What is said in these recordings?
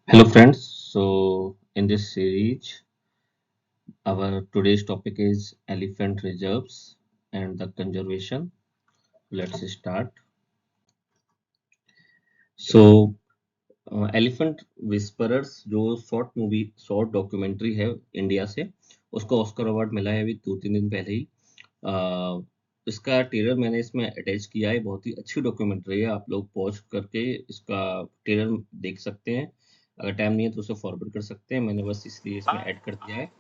Hello friends, so in this series, our today's topic is elephant reserves and the conservation. Let's start. So, elephant whisperers जो short documentary है India से, उसको Oscar award मिला है अभी 2-3 दिन पहले ही। इसका ट्रेलर मैंने इसमें अटैच किया है, बहुत ही अच्छी डॉक्यूमेंट्री है। आप लोग पॉज करके इसका ट्रेलर देख सकते हैं। अगर टाइम नहीं है तो उसे फॉरवर्ड कर सकते हैं, मैंने बस इसलिए इसमें ऐड कर दिया है।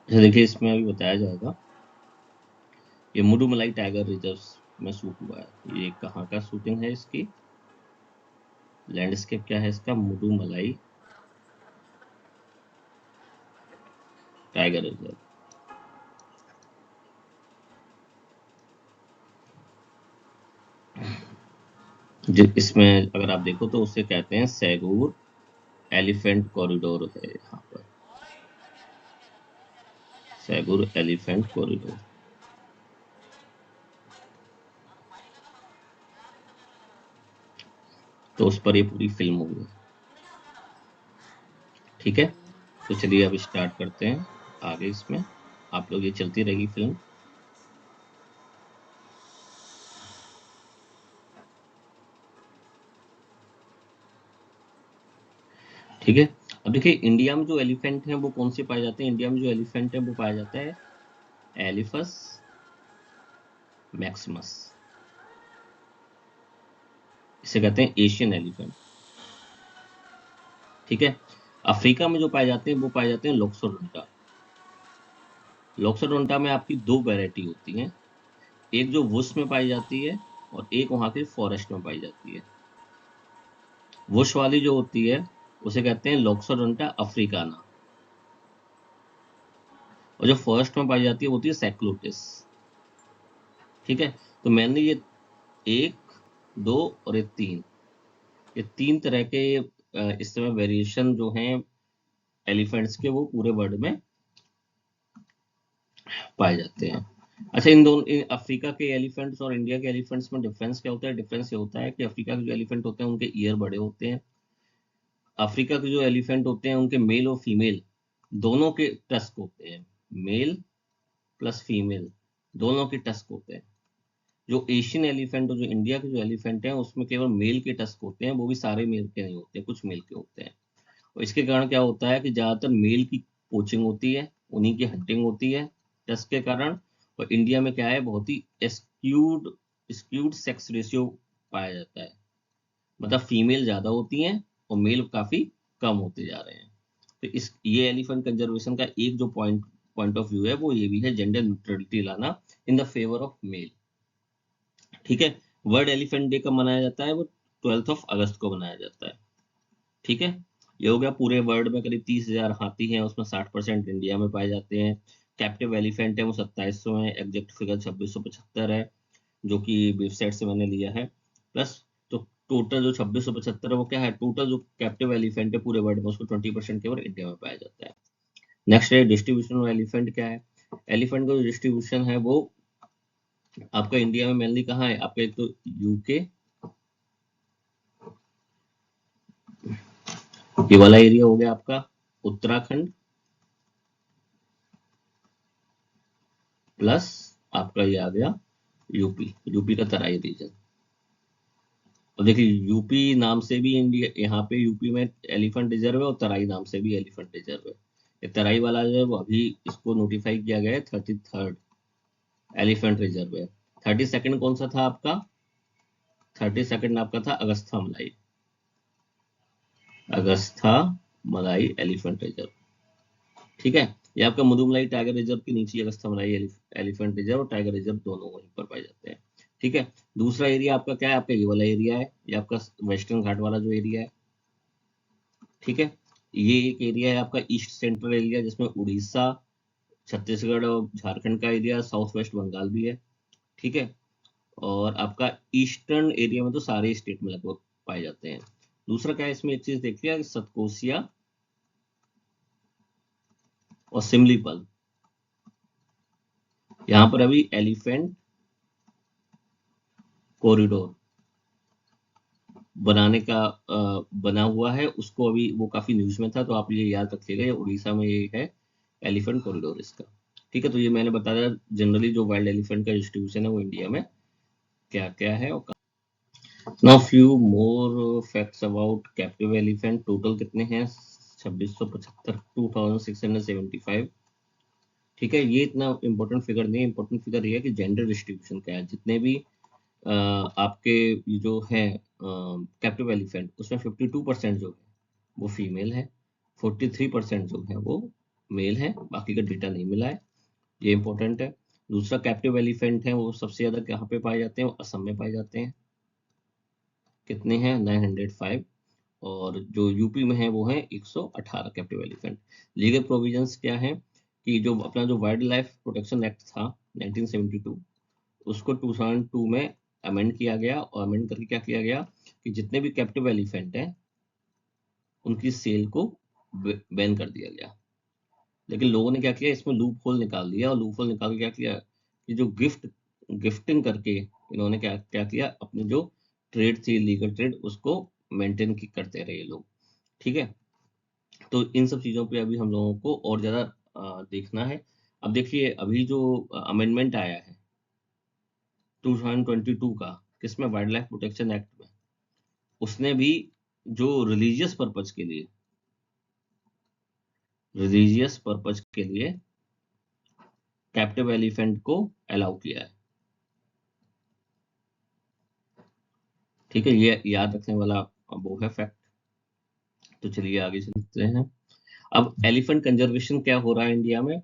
अच्छा देखिए, इसमें अभी बताया जाएगा। ये मुडुमलाई टाइगर रिजर्व में शूट हुआ है। ये कहाँ का शूटिंग है इसकी, लैंडस्केप क्या है इसका, मुडुमलाई टाइगर रिजर्व। इसमें अगर आप देखो तो उसे कहते हैं सैगूर एलिफेंट कॉरिडोर है यहाँ पर, सैगूर एलिफेंट कॉरिडोर। तो उस पर ये पूरी फिल्म हुई है। ठीक है, तो चलिए अब स्टार्ट करते हैं आगे। इसमें आप लोग, ये चलती रहेगी फिल्म। ठीक है, अब देखिए इंडिया में जो एलिफेंट है वो कौन से पाए जाते हैं। इंडिया में जो एलिफेंट है वो पाया जाता है एलिफस मैक्सिमस, इसे कहते हैं एशियन एलिफेंट। ठीक है, अफ्रीका में जो पाए जाते हैं वो पाए जाते हैं लोक्सोडोंटा। लोक्सोडोंटा में आपकी दो वैरायटी होती हैं, एक जो वुश में पाई जाती है और एक वहां के फॉरेस्ट में पाई जाती है। वुश वाली जो होती है उसे कहते हैं लोक्सोडोंटा अफ्रीकाना, और जो फॉरेस्ट में पाई जाती है वो होती है सैक्लोटिस। ठीक है, तो मैंने ये एक, दो और ये तीन, ये तीन तरह के इस समय वेरिएशन जो हैं एलिफेंट्स के, वो पूरे वर्ल्ड में पाए जाते हैं। अच्छा, इन अफ्रीका के एलिफेंट्स और इंडिया के एलिफेंट्स में डिफरेंस क्या होता है। डिफरेंस ये होता है कि अफ्रीका के जो एलिफेंट होते हैं उनके ईयर बड़े होते हैं। अफ्रीका के जो एलिफेंट होते हैं उनके मेल और फीमेल दोनों के टस्क होते हैं, मेल प्लस फीमेल दोनों के टस्क होते हैं। जो एशियन एलिफेंट और जो इंडिया के जो एलिफेंट हैं उसमें केवल मेल के टस्क होते हैं, वो भी सारे मेल के नहीं होते, कुछ मेल के होते हैं। और इसके कारण क्या होता है कि ज्यादातर मेल की पोचिंग होती है, उन्हीं की हंटिंग होती है टस्क के कारण। और इंडिया में क्या है, बहुत ही स्क्यूड स्क्यूड सेक्स रेशियो पाया जाता है, मतलब फीमेल ज्यादा होती हैं और मेल काफी कम होते जा रहे हैं। तो इस ये एलिफेंट कंजर्वेशन का एक जो पॉइंट ऑफ व्यू है वो ये भी है, जेंडर न्यूट्रलिटी लाना in the favour of male. ठीक है, वर्ल्ड एलिफेंट डे कब मनाया जाता है, वो 12 अगस्त को मनाया जाता है। ठीक है, ये हो गया। पूरे वर्ल्ड में करीब 30,000 हाथी हैं, उसमें 60% इंडिया में पाए जाते हैं। कैप्टिव एलिफेंट है वो 2700 है, एग्जैक्ट फिगर 2675 है, जो कि वेबसाइट से मैंने लिया है। प्लस तो टोटल जो 2675 है वो क्या है, टोटल जो कैप्टिव एलिफेंट है पूरे वर्ल्ड में उसको 20% केवल इंडिया में पाया जाता है। नेक्स्ट है डिस्ट्रीब्यूशन ऑफ एलिफेंट। क्या है, एलिफेंट का जो डिस्ट्रीब्यूशन है वो आपका इंडिया में मेनली कहाँ है, आपका एक तो यूके, ये वाला एरिया हो गया आपका, उत्तराखंड, प्लस आपका ये आ गया यूपी, यूपी का तराई रीजन। और देखिए यूपी नाम से भी इंडिया, यहाँ पे यूपी में एलिफेंट रिजर्व है और तराई नाम से भी एलिफेंट रिजर्व है। ये तराई वाला जो है वो अभी इसको नोटिफाई किया गया है 33rd एलिफेंट रिजर्व है। 32nd कौन सा था आपका, 32nd आपका था अगस्था मलाई, अगस्था मलाई एलिफेंट रिजर्व। ठीक है, ये आपका मुदुमलाई टाइगर रिजर्व के नीचे अगस्था मलाई एलिफेंट रिजर्व और टाइगर रिजर्व दोनों वहीं पर पाए जाते हैं। ठीक है, दूसरा एरिया आपका क्या है, आपका ये वाला एरिया है, ये आपका वेस्टर्न घाट वाला जो एरिया है। ठीक है, ये एक एरिया है आपका ईस्ट सेंट्रल एरिया, जिसमें उड़ीसा, छत्तीसगढ़ और झारखंड का एरिया, साउथ वेस्ट बंगाल भी है। ठीक है, और आपका ईस्टर्न एरिया में तो सारे स्टेट में लगभग पाए जाते हैं। दूसरा क्या है इसमें, एक चीज देख लिया, सतकोसिया और सिमलीपल, यहाँ पर अभी एलिफेंट कॉरिडोर बनाने का बना हुआ है, उसको अभी वो काफी न्यूज में था, तो आप ये याद रखिएगा, ये उड़ीसा में ये है एलिफेंट कॉरिडोर इसका। ठीक है, तो ये मैंने बताया जनरली जो वाइल्ड एलिफेंट का डिस्ट्रीब्यूशन है वो इंडिया में क्या क्या है। और now few more facts about captive elephant. Total कितने हैं, 2675, 2675। ठीक है, ये इतना इंपॉर्टेंट फिगर नहीं है, इंपॉर्टेंट फिगर ये है कि जेंडर डिस्ट्रीब्यूशन क्या है। जितने भी आपके ये जो है कैप्टिव एलिफेंट, उसमें 52% जो है वो फीमेल है, 43% जो है वो मेल है, बाकी का डेटा नहीं मिला है, ये इंपॉर्टेंट है। दूसरा कैप्टिव एलिफेंट है वो सबसे ज्यादा कहाँ पे पाए जाते हैं, वो असम में पाए जाते हैं। कितने हैं, 905। और जो यूपी में है वो है 118 कैप्टिव एलिफेंट। लीगल प्रोविजंस क्या है कि जो अपना जो वाइल्ड लाइफ प्रोटेक्शन एक्ट था 1972, उसको 2002 में अमेंड किया गया, और अमेंड करके क्या किया गया कि जितने भी कैप्टिव एलिफेंट हैं उनकी सेल को बैन कर दिया गया। लेकिन लोगों ने क्या किया, इसमें लूप होल निकाल दिया, और लूप होल निकाल के क्या किया कि जो गिफ्टिंग करके इन्होंने क्या क्या किया, अपनी जो ट्रेड थी, लीगल ट्रेड, उसको मेंटेन करते रहे ये लोग। ठीक है, तो इन सब चीजों पे अभी हम लोगों को और ज्यादा देखना है। अब देखिए, अभी जो अमेंडमेंट आया है 2022 का, किसमें, वाइल्ड लाइफ प्रोटेक्शन एक्ट में, उसने भी जो रिलीजियस पर्पज के लिए कैप्टिव एलिफेंट को अलाउ किया है। ठीक है, ये याद रखने वाला वो है फैक्ट। तो चलिए आगे चलते हैं। अब एलिफेंट कंजर्वेशन क्या हो रहा है इंडिया में,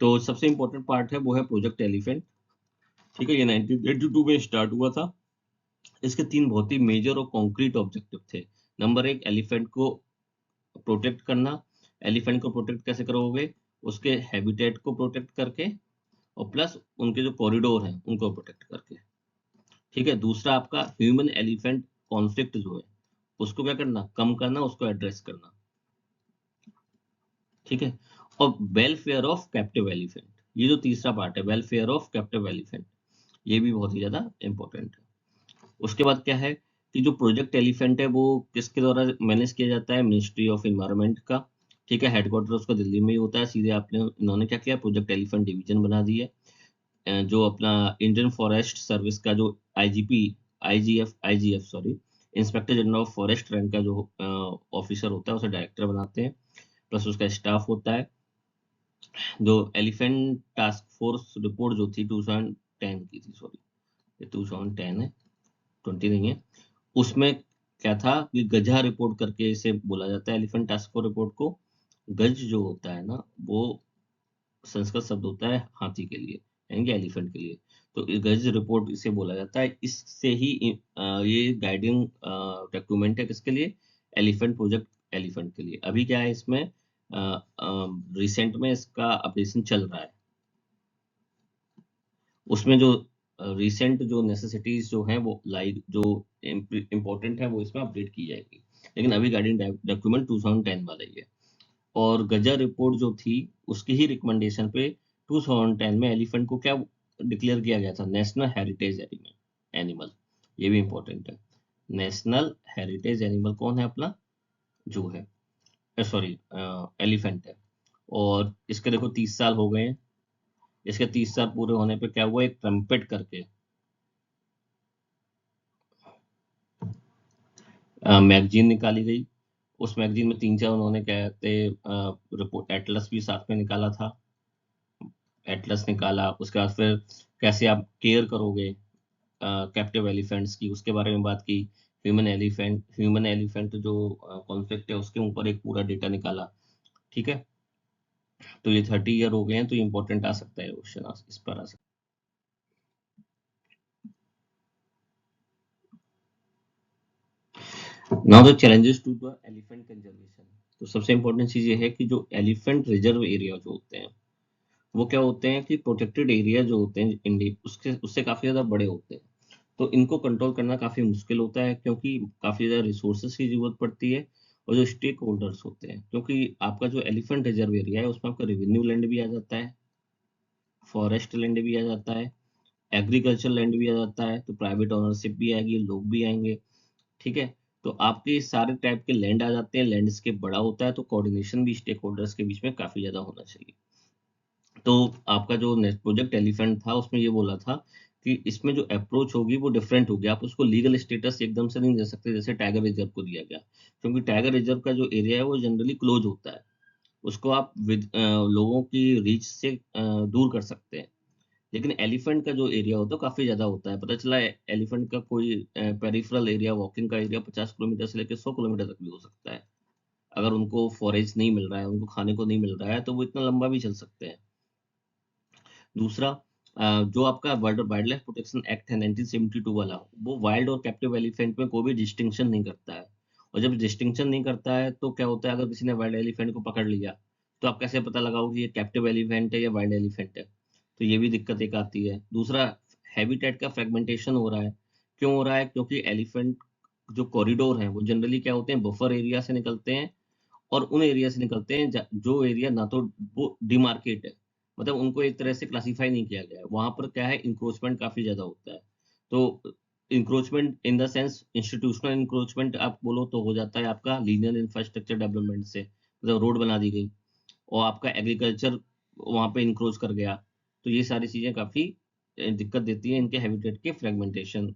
तो सबसे इंपॉर्टेंट पार्ट है वो है प्रोजेक्ट एलिफेंट। ठीक है, ये 1982 में स्टार्ट हुआ था। इसके तीन बहुत ही मेजर और कॉन्क्रीट ऑब्जेक्टिव थे। नंबर एक, एलिफेंट को प्रोटेक्ट करना। एलिफेंट को प्रोटेक्ट कैसे करोगे, उसके हैबिटेट को प्रोटेक्ट करके, और प्लस उनके जो कॉरिडोर हैं उनको प्रोटेक्ट करके। ठीक है, दूसरा आपका ह्यूमन एलिफेंट कॉन्फ्लिक्ट जो है उसको क्या करना, कम करना, उसको एड्रेस करना। ठीक है, और वेलफेयर ऑफ कैप्टिव एलिफेंट, ये जो तीसरा पार्ट है, वेलफेयर ऑफ कैप्टिव एलिफेंट, ये भी बहुत ही ज्यादा इंपॉर्टेंट है। उसके बाद क्या है कि जो प्रोजेक्ट एलिफेंट है वो किसके द्वारा मैनेज किया जाता है, मिनिस्ट्री ऑफ इन्वायरमेंट का। ठीक है, हेडक्वार्टर उसका दिल्ली में ही होता है। सीधे आपने इन्होंने क्या किया, प्रोजेक्ट एलिफेंट डिवीजन बना दी है। जो अपना इंडियन फॉरेस्ट सर्विस का जो IGP, IGF sorry, inspector general of forest rank का जो ऑफिसर होता है, उसे डायरेक्टर बनाते हैं, प्लस उसका स्टाफ होता है। जो एलिफेंट टास्क फोर्स रिपोर्ट जो थी 2010 की थी, सॉरी ये 2010 है, 20 नहीं है, उसमें क्या था कि गधा रिपोर्ट करके इसे बोला जाता है, एलिफेंट टास्क फोर्स रिपोर्ट को। गज जो होता है ना, वो संस्कृत शब्द होता है हाथी के लिए, यानी कि एलिफेंट के लिए। तो ये गज रिपोर्ट इसे बोला जाता है। इससे ही ये गाइडिंग डॉक्यूमेंट है किसके लिए, एलिफेंट प्रोजेक्ट एलिफेंट के लिए। अभी क्या है इसमें, रिसेंट में इसका अपडेशन चल रहा है। उसमें जो रिसेंट जो नेसेसिटीज जो हैं वो लाइक जो इम्पोर्टेंट है वो इसमें अपडेट की जाएगी। लेकिन अभी गाइडिंग डॉक्यूमेंट 2010 वाला ही है। और गजर रिपोर्ट जो थी उसकी ही रिकमेंडेशन पे 2010 में एलिफेंट को क्या डिक्लेयर किया गया था, नेशनल हेरिटेज एनिमल। ये भी इंपॉर्टेंट है। नेशनल हेरिटेज एनिमल कौन है, अपना जो है, सॉरी एलिफेंट है। और इसके देखो 30 साल हो गए हैं। इसके 30 साल पूरे होने पे क्या हुआ, एक ट्रम्पेट करके मैगजीन निकाली गई। उस मैगजीन में तीन चार उन्होंने क्या कहते रिपोर्ट, एटलस भी साथ में निकाला था। एटलस निकाला, उसके बाद फिर कैसे आप केयर करोगे कैप्टिव एलिफेंट्स की, उसके बारे में बात की। ह्यूमन एलिफेंट जो कॉन्फ्लिक्ट है उसके ऊपर एक पूरा डेटा निकाला। ठीक है, तो ये 30 ईयर हो गए हैं, तो ये इंपॉर्टेंट आ सकता है क्वेश्चन, इस पर आ सकता है। Now the challenges to the elephant conservation. तो सबसे इंपॉर्टेंट चीज ये है कि जो एलिफेंट रिजर्व एरिया जो होते हैं वो क्या होते हैं कि प्रोटेक्टेड एरिया जो होते हैं इंडिया, उसके उससे काफी ज्यादा बड़े होते हैं। तो इनको कंट्रोल करना काफ़ी मुश्किल होता है, क्योंकि काफ़ी ज़्यादा रिसोर्सेज की ज़रूरत पड़ती है, और जो स्टेक होल्डर्स होते हैं, क्योंकि आपका जो एलिफेंट रिजर्व एरिया है उसमें आपका रेवेन्यू लैंड भी आ जाता है, फॉरेस्ट लैंड भी आ जाता है, एग्रीकल्चर लैंड भी आ जाता है, तो प्राइवेट ओनरशिप भी आएगी, लोग भी आएंगे। ठीक है, तो आपके सारे टाइप के लैंड आ जाते हैं, लैंडस्केप बड़ा होता है, तो कोऑर्डिनेशन भी स्टेक होल्डर्स के बीच में काफ़ी ज़्यादा होना चाहिए। तो आपका जो नेक्स्ट प्रोजेक्ट एलिफेंट था उसमें ये बोला था कि इसमें जो अप्रोच होगी वो डिफरेंट होगी, आप उसको लीगल स्टेटस एकदम से नहीं दे सकते जैसे टाइगर रिजर्व को दिया गया, क्योंकि टाइगर रिजर्व का जो एरिया है वो जनरली क्लोज होता है, उसको आप लोगों की रीच से दूर कर सकते हैं। लेकिन एलिफेंट का जो एरिया होता है काफी ज्यादा होता है, पता चला एलिफेंट का कोई पेरिफेरल एरिया, वॉकिंग का एरिया 50 किलोमीटर से लेकर 100 किलोमीटर तक भी हो सकता है। अगर उनको फॉरेज नहीं मिल रहा है, उनको खाने को नहीं मिल रहा है, तो वो इतना लंबा भी चल सकते हैं। दूसरा, जो आपका world wild life protection act है 1972 वाला, वो वाइल्ड और कैप्टिव एलिफेंट में कोई भी डिस्टिंक्शन नहीं करता है। और जब डिस्टिंक्शन नहीं करता है तो क्या होता है, अगर किसी ने वाइल्ड एलिफेंट को पकड़ लिया, तो आप कैसे पता लगाओगे कि ये कैप्टिव एलिफेंट है या वाइल्ड एलिफेंट है? तो ये भी दिक्कत एक आती है। दूसरा, हैबिटेट का फ्रेगमेंटेशन हो रहा है। क्यों हो रहा है? क्योंकि एलिफेंट जो कॉरिडोर हैं वो जनरली क्या होते हैं, बफर एरिया से निकलते हैं, और उन एरिया से निकलते हैं जो एरिया ना तो वो डिमार्केट है, मतलब उनको एक तरह से क्लासिफाई नहीं किया गया है, वहां पर क्या है, इंक्रोचमेंट काफी ज्यादा होता है। तो encroachment in the sense institutional encroachment आप बोलो तो हो जाता है आपका लीनियर इंफ्रास्ट्रक्चर डेवलपमेंट से, मतलब रोड बना दी गई, और आपका एग्रीकल्चर वहां पे इंक्रोच कर गया। तो ये सारी चीजें काफी दिक्कत देती है इनके हैबिटेट के फ्रेगमेंटेशन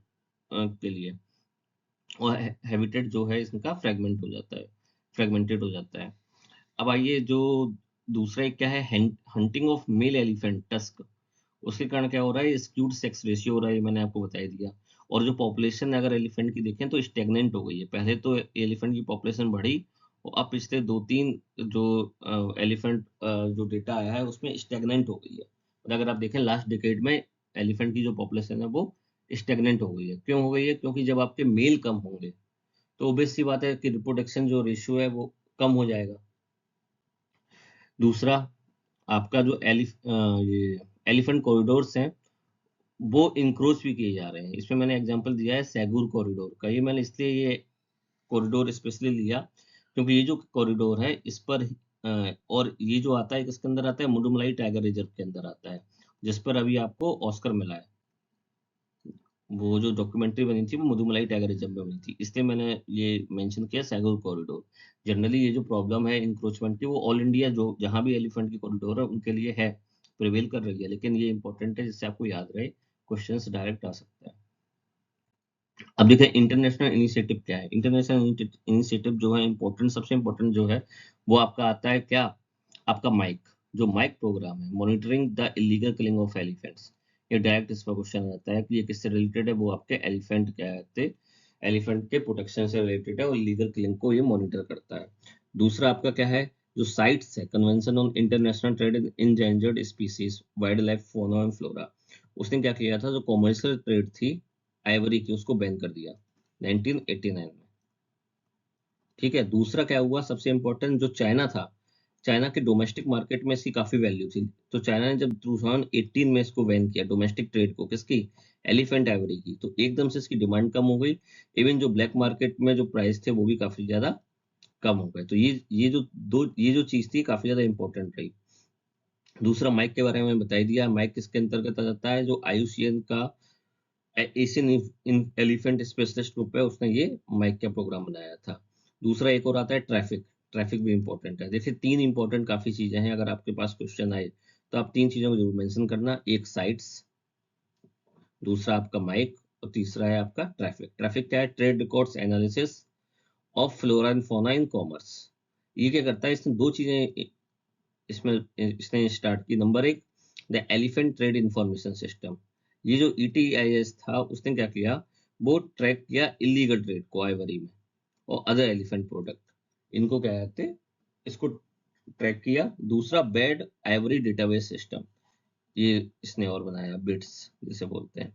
के लिए, और हैबिटेट जो है इसका फ्रेगमेंट हो जाता है, फ्रेगमेंटेड हो जाता है। अब आइए, जो दूसरा एक क्या है, hunting of male elephant tusk, उसके कारण क्या हो रहा है, स्क्यूड सेक्स रेशियो हो रहा है, ये मैंने आपको बता ही दिया। और जो पॉपुलेशन अगर एलिफेंट की देखें तो स्टेगनेंट हो गई है, पहले तो एलिफेंट की पॉपुलेशन बढ़ी, और अब पिछले 2-3 जो एलिफेंट जो डेटा आया है उसमें स्टेगनेंट हो गई है। और अगर आप देखें लास्ट डिकेड में एलिफेंट की जो पॉपुलेशन है वो स्टेगनेंट हो गई है। क्यों हो गई है? क्योंकि जब आपके मेल कम होंगे तो ऑब्वियस सी बात है कि रिप्रोडक्शन जो रेशियो है वो कम हो जाएगा। दूसरा, आपका जो ये एलिफेंट कॉरिडोर्स हैं वो इंक्रोच भी किए जा रहे हैं। इसमें मैंने एग्जांपल दिया है सैगुर कॉरिडोर का, ये मैंने इसलिए ये कॉरिडोर स्पेशली लिया क्योंकि ये जो कॉरिडोर है इस पर और ये जो आता है किसके अंदर आता है, मुडुमलाई टाइगर रिजर्व के अंदर आता है, जिस पर अभी आपको ऑस्कर मिला है। वो जो डॉक्यूमेंट्री बनी थी वो मुदुमलाई टाइगर रिजर्व में बनी थी, इसलिए मैंने ये मेंशन किया सैगुर कॉरिडोर। जनरली ये जो प्रॉब्लम है इंक्रोचमेंट की वो ऑल इंडिया जो जहाँ भी एलिफेंट की कॉरिडोर है उनके लिए है, प्रिवेल कर रही है, लेकिन ये इंपॉर्टेंट है जिससे आपको याद रहे, क्वेश्चंस डायरेक्ट आ सकता है। अब देखें इंटरनेशनल इनिशिएटिव क्या है। इंटरनेशनल इनिशिएटिव जो है इम्पोर्टेंट, सबसे इम्पोर्टेंट जो है वो आपका आता है क्या, आपका माइक, जो माइक प्रोग्राम है, monitoring the illegal killing of elephants. ये डायरेक्ट इस पर क्वेश्चन आता है कि ये किससे रिलेटेड है, वो आपके एलिफेंट क्या कहते, एलिफेंट के प्रोटेक्शन से रिलेटेड है, और लीगल किलिंग को ये मॉनिटर करता है। दूसरा आपका क्या है, जो साइट्स है, convention on international trade in endangered species, wild life, fauna and flora, उसने क्या किया था, जो कॉमर्शियल ट्रेड थी आइवरी की उसको बैन कर दिया 1989 में। ठीक है, दूसरा क्या हुआ, सबसे इंपॉर्टेंट, जो चाइना था, चाइना के डोमेस्टिक मार्केट में इसकी काफी वैल्यू थी, तो चाइना ने जब 2018 में इसको बैन किया, डोमेस्टिक ट्रेड को, किसकी, एलिफेंट आइवरी की, तो एकदम से इसकी डिमांड कम हो गई। इवन जो ब्लैक मार्केट में जो प्राइस थे वो भी काफी ज्यादा कम हो गए। तो ये जो चीज थी काफी ज्यादा इंपॉर्टेंट रही। दूसरा, माइक के बारे में बता ही दिया, माइक किसके अंतर्गत आ जाता है, जो आईयूसीएन का एशियन एलिफेंट स्पेशलिस्ट ग्रुप है, उसने ये माइक का प्रोग्राम बनाया था। दूसरा एक और आता है ट्रैफिक, ट्रैफिक भी इंपॉर्टेंट है। देखिए तीन इंपॉर्टेंट काफी चीजें हैं, अगर आपके पास क्वेश्चन आए तो आप तीन चीजों को जरूर मेंशन करना, एक साइट्स, दूसरा आपका माइक, और तीसरा है आपका ट्रैफिक। ट्रैफिक क्या है, trade records analysis of flora and fauna in commerce. ये क्या करता है, इसने दो चीजें इसमें इसने स्टार्ट की। नंबर एक, the elephant trade information system. ये जो ईटीआईएस था उसने क्या किया, वो ट्रैक किया इलीगल ट्रेड को आइवरी में और अदर एलिफेंट प्रोडक्ट, इनको क्या कहते हैं, इसको ट्रैक किया। दूसरा, बेड आइवरी डेटाबेस सिस्टम, ये इसने और बनाया, बिट्स जिसे बोलते हैं।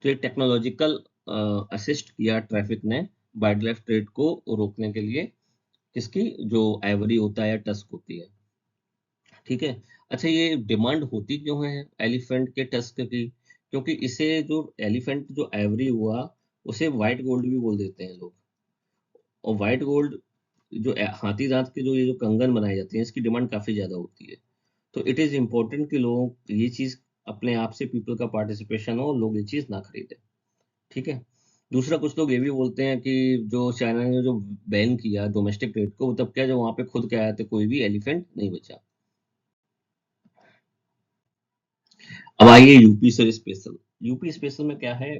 तो ये टेक्नोलॉजिकल असिस्ट किया ट्रैफिक ने वाइल्ड लाइफ ट्रेड को रोकने के लिए, किसकी, जो आइवरी होता है या टस्क होती है। ठीक है, अच्छा ये डिमांड होती क्यों है एलिफेंट के टस्क की, क्योंकि इसे जो एलिफेंट जो एवरी हुआ उसे व्हाइट गोल्ड भी बोल देते हैं लोग। और व्हाइट गोल्ड जो हाथी दांत के जो ये जो कंगन बनाए जाते हैं इसकी डिमांड काफी ज्यादा होती है। तो इट इज इम्पोर्टेंट कि लोग ये चीज अपने आप से पीपल का पार्टिसिपेशन हो, लोग ये चीज ना खरीदें। ठीक है। दूसरा, कुछ लोग ये भी बोलते हैं कि जो चाइना ने जो बैन किया डोमेस्टिक ट्रेड को, तब क्या जो वहां पे खुद क्या आया था, कोई भी एलिफेंट नहीं बचा। अब आइए यूपी से स्पेशल। यूपी स्पेशल में क्या है,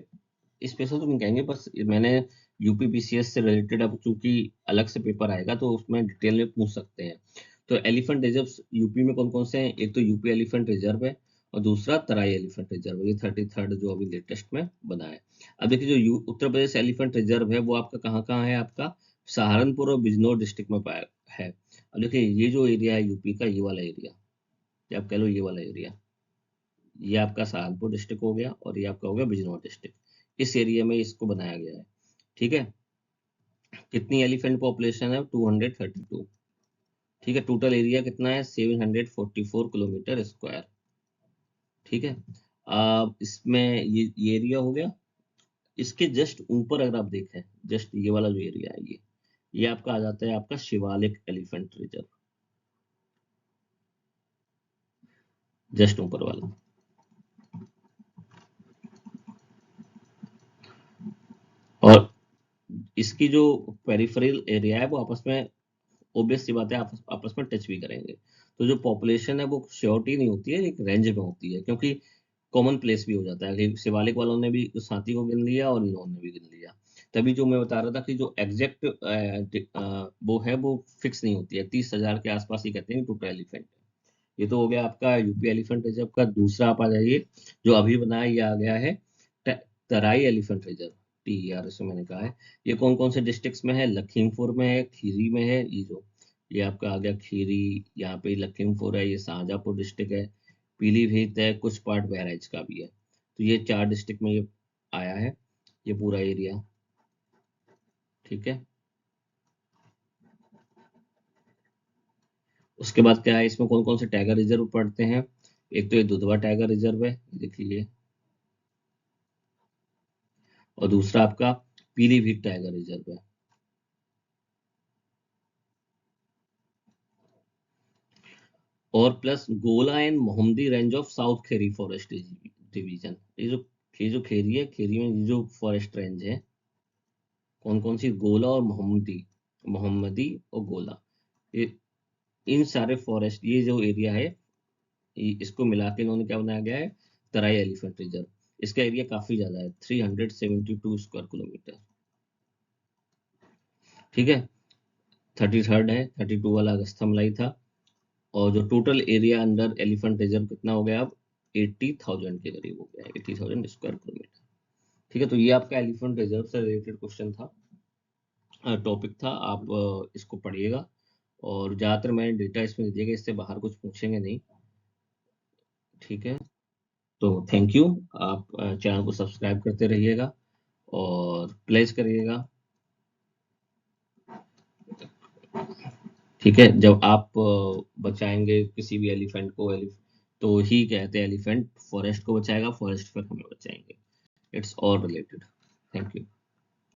स्पेशल तो नहीं कहेंगे, बस मैंने यूपी पीसीएस से रिलेटेड, अब चूंकि अलग से पेपर आएगा तो उसमें डिटेल में पूछ सकते हैं। तो एलिफेंट रिजर्व यूपी में कौन कौन से हैं? एक तो यूपी एलिफेंट रिजर्व है, और दूसरा तराई एलिफेंट रिजर्व, ये 33rd जो अभी लेटेस्ट में बना है। अब देखिए, जो उत्तर प्रदेश एलिफेंट रिजर्व है वो आपका कहाँ कहाँ है? आपका सहारनपुर और बिजनौर डिस्ट्रिक्ट में पाया है। अब देखिए, ये जो एरिया है यूपी का, ये वाला एरिया, या आप कह लो ये वाला एरिया, ये आपका सहारनपुर डिस्ट्रिक्ट हो गया और ये आपका हो गया बिजनौर डिस्ट्रिक्ट। इस एरिया में इसको बनाया गया है। ठीक है। कितनी एलिफेंट पॉपुलेशन है? 232। ठीक है। टोटल एरिया कितना है? 744 किलोमीटर स्क्वायर। ठीक है। अब इसमें ये एरिया हो गया। इसके जस्ट ऊपर अगर आप देखें, जस्ट ये वाला जो एरिया है, ये आपका आ जाता है आपका शिवालिक एलिफेंट रिजर्व, जस्ट ऊपर वाला। और इसकी जो पेरिफेरल एरिया है वो आपस में, ऑब्वियस सी बात है, आपस आपस में टच भी करेंगे। तो जो पॉपुलेशन है वो श्योरिटी नहीं होती है, एक रेंज में होती है, क्योंकि कॉमन प्लेस भी हो जाता है कि शिवालिक वालों ने भी उस हाथी को गिन लिया और इन्होंने भी गिन लिया। तभी जो मैं बता रहा था कि जो एग्जैक्ट वो है वो फिक्स नहीं होती है, 30,000 के आसपास ही कहते हैं टोटल एलिफेंट। ये तो हो गया आपका यूपी एलिफेंट रिजर्व का। दूसरा आप आ जाइए, जो अभी बना है, ये आ गया है तराई एलिफेंट रिजर्व, TER इसमें मैंने कहा है। ये कौन कौन से डिस्ट्रिक्ट्स में है? लखीमपुर में है, खीरी में है, ये आपका आ गया खीरी, यहाँ पे लखीमपुर है, ये शाहजहांपुर डिस्ट्रिक्ट है, पीलीभीत है, कुछ पार्ट बहराइच का भी है। तो ये 4 डिस्ट्रिक्ट में ये आया है, ये पूरा एरिया। ठीक है। उसके बाद क्या है, इसमें कौन कौन से टाइगर रिजर्व पड़ते हैं? एक तो ये दुधवा टाइगर रिजर्व है, देखिए, और दूसरा आपका पीलीभीत टाइगर रिजर्व है। और प्लस गोला and Mohammadi range of south Kheri forest division. ये जो खेरी है, खेरी में ये जो फॉरेस्ट रेंज है, कौन कौन सी? गोला और मोहम्मदी, मोहम्मदी और गोला, ये इन सारे फॉरेस्ट, ये जो एरिया है, इसको मिला के इन्होंने क्या बनाया गया है? तराई एलिफेंट रिजर्व। इसका एरिया काफी ज्यादा है, 372 स्क्वायर किलोमीटर। ठीक है। 33rd है, 32 वाला अगस्थमलाई था। और जो total area under elephant reserve कितना हो गया अब? 80,000 के करीब हो गया, 80,000 स्क्वायर किलोमीटर। ठीक है। तो ये आपका एलिफेंट रिजर्व से रिलेटेड क्वेश्चन था, टॉपिक था। आप इसको पढ़िएगा, और ज़्यादातर मैंने डेटा इसमें दीजिएगा, इससे बाहर कुछ पूछेंगे नहीं। ठीक है। तो थैंक यू। आप चैनल को सब्सक्राइब करते रहिएगा और प्लेस करिएगा। ठीक है। जब आप बचाएंगे किसी भी एलिफेंट को, तो ही कहते हैं एलिफेंट फॉरेस्ट को बचाएगा, फॉरेस्ट फिर हमें बचाएंगे। It's all related. Thank you.